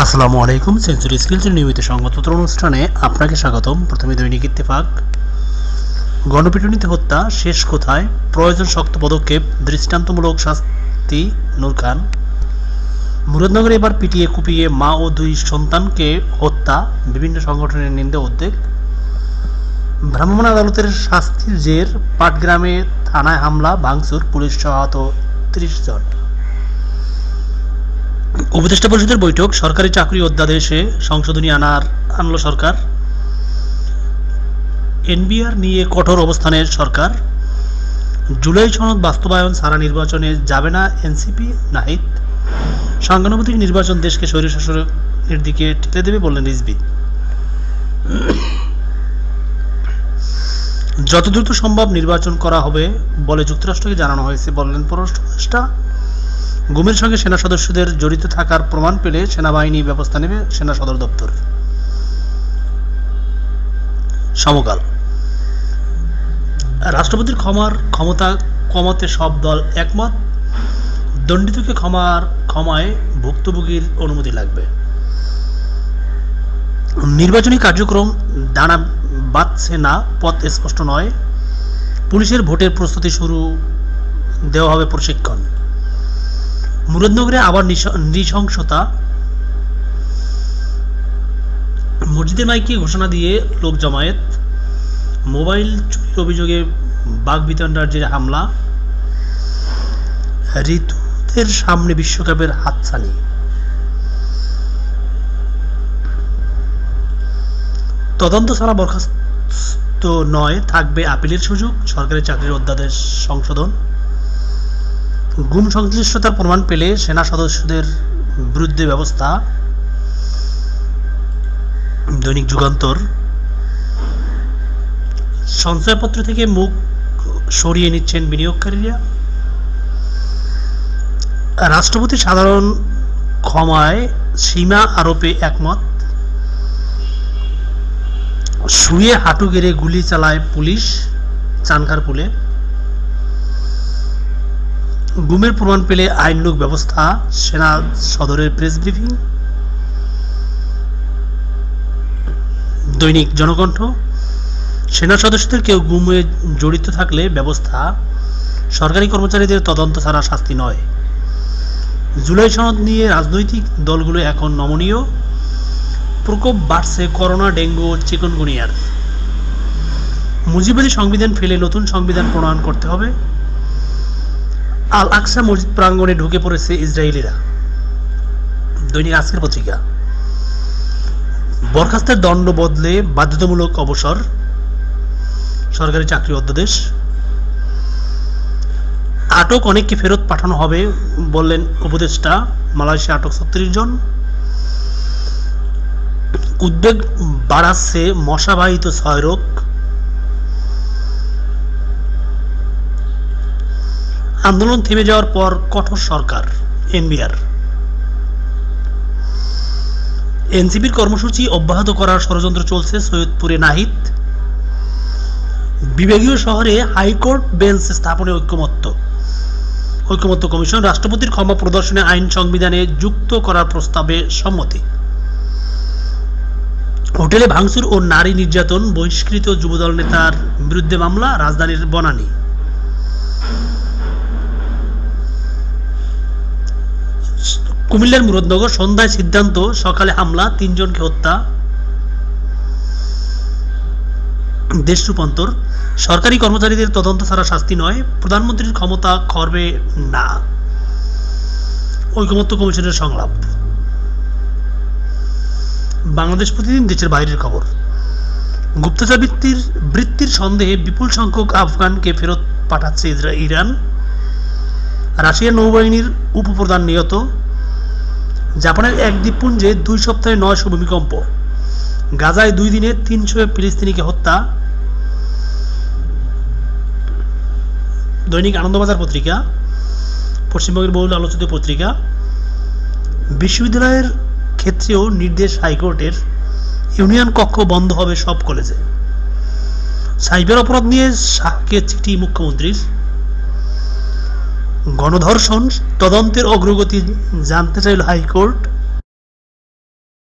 আসসালামু আলাইকুম। সেঞ্চুরি স্কিলসের নিয়মিত সংবাদপত্র অনুষ্ঠানে আপনাকে স্বাগতম। প্রথমে দৈনিক ইত্তেফাক। গণপিটুনিতে হত্যা শেষ কোথায়, প্রয়োজন শক্ত পদক্ষেপ, দৃষ্টান্তমূলক শাস্তি নূর খান। মুরাদনগরে এবার পিটিয়ে কুপিয়ে মা ও দুই সন্তানকে হত্যা, বিভিন্ন সংগঠনের নিন্দা উদ্বেগ। ভ্রাম্যমাণ আদালতের শাস্তির জের, পাটগ্রামে থানায় হামলা ভাঙচুর, পুলিশ সহ আহত ৩০ জন। উপদেষ্টা পরিষদের বৈঠক, সরকারি চাকরি অধ্যাদেশে সংশোধনী আনল সরকার। এনবিআর নিয়ে কঠোর অবস্থানের সরকার। জুলাই সনদ বাস্তবায়ন ছাড়া নির্বাচনে যাবে না এনসিপি, নাহিদ। সাংগঠনিক নির্বাচন দেশকে স্বৈরশাসনের দিকে ঠেলে দেবে বললেন রিজভী। যত দ্রুত সম্ভব নির্বাচন করা হবে বলে যুক্তরাষ্ট্রকে জানানো হয়েছে বললেন পররাষ্ট্র উপদেষ্টা। গুমের সঙ্গে সেনা সদস্যদের জড়িত থাকার প্রমাণ পেলে সেনাবাহিনী ব্যবস্থা নেবে সেনা সদর দপ্তর। সমকাল। রাষ্ট্রপতির ক্ষমতা কমাতে সব দল একমত, দণ্ডিতকে ক্ষমায় ভুক্তভোগীর অনুমতি লাগবে। নির্বাচনী কার্যক্রম দানা বাঁধছে না, পথ স্পষ্ট নয়, পুলিশের ভোটের প্রস্তুতি শুরু, দেওয়া হবে প্রশিক্ষণ। মুরাদনগরে আবার নৃশংসতা, মসজিদের মাইকে ঘোষণা দিয়ে লোক জমায়েত। মোবাইল চুরির অভিযোগে বাগবিতণ্ডার যে হামলা। ঋতুদের সামনে বিশ্বকাপের হাতছানি। তদন্ত ছাড়া বরখাস্ত নয়, থাকবে আপিলের সুযোগ, সরকারি চাকরির অধ্যাদেশ সংশোধন। গুম সংশ্লিষ্টতার প্রমাণ পেলে সেনা সদস্যদের বিরুদ্ধে ব্যবস্থা। দৈনিক যুগান্তর। সঞ্চয়পত্র থেকে মুখ সরিয়ে নিচ্ছেন বিনিয়োগকারীরা। রাষ্ট্রপতি সাধারণ ক্ষমায় সীমা আরোপে একমত। শুয়ে হাঁটু গেড়ে গুলি চালায় পুলিশ চানখারপুলে। গুমের প্রমাণ পেলে আইনানুগ ব্যবস্থা, সেনা সদরের প্রেস ব্রিফিং। দৈনিক জনকণ্ঠ। সেনা সদস্যদের কেউ গুমে জড়িত থাকলে ব্যবস্থা, সরকারি কর্মচারীদের তদন্ত ছাড়া শাস্তি নয়। জুলাই সনদ নিয়ে রাজনৈতিক দলগুলো এখন নমনীয়, প্রকোপ বাড়ছে করোনা, ডেঙ্গু, চিকুনগুনিয়ার। মুজিববাদী সংবিধান ফেলে নতুন সংবিধান প্রণয়ন করতে হবে। আল আকসা মসজিদ প্রাঙ্গণে ঢুকে পড়েছে ইসরায়েলিরা। দৈনিক আজকের পত্রিকা। বরখাস্তের দণ্ড বদলে বাধ্যতামূলক অবসর, সরকারি চাকরি অধ্যাদেশ। আটক অনেককে ফেরত পাঠানো হবে বললেন উপদেষ্টা। মালয়েশিয়া আটক ৩৬ জন। উদ্বেগ বাড়াচ্ছে মশাবাহিত ক্ষয়রোগ। আন্দোলন থেমে যাওয়ার পর কঠোর সরকার, এনবিআর। এনসিপির কর্মসূচি অব্যাহত করার ষড়যন্ত্র চলছে, সৈয়দপুরে নাহিদ। বিভাগীয় শহরে হাইকোর্ট বেঞ্চ স্থাপনে ঐকমত্য কমিশন। রাষ্ট্রপতির ক্ষমা প্রদর্শনে আইন সংবিধানে যুক্ত করার প্রস্তাবে সম্মতি। হোটেলে ভাঙচুর ও নারী নির্যাতন, বহিষ্কৃত যুবদল নেতার বিরুদ্ধে মামলা, রাজধানীর বনানী। কুমিল্লার মুরাদনগর, সন্ধ্যায় সিদ্ধান্ত, সকালে হামলা, ৩ জনকে হত্যা। দেশ রূপান্তর। সরকারি কর্মচারীদের তদন্ত ছাড়া শাস্তি নয়, প্রধানমন্ত্রীর ক্ষমতা খর্বে না, ঐকমত্য কমিশনের সংলাপ। বাংলাদেশ প্রতিদিন, দেশের বাইরের খবর। গুপ্তচর বৃত্তির সন্দেহে বিপুল সংখ্যক আফগানকে ফেরত পাঠাচ্ছে ইরান। রাশিয়ার নৌবাহিনীর উপপ্রধান নিহত। জাপানের এক দ্বীপপুঞ্জে ২ সপ্তাহে ৯০০ ভূমিকম্প। গাজায় ২ দিনে ৩০০ ফিলিস্তিনিকে হত্যা। দৈনিক আনন্দবাজার পত্রিকা, পশ্চিমবঙ্গের বহুল আলোচিত পত্রিকা। বিশ্ববিদ্যালয়ের ক্ষেত্রেও নির্দেশ হাইকোর্টের, ইউনিয়ন কক্ষ বন্ধ হবে সব কলেজে। সাইবার অপরাধ নিয়ে শাহকে চিঠি মুখ্যমন্ত্রীর। গণধর্ষণ তদন্তের অগ্রগতি জানতে চাইল হাইকোর্ট।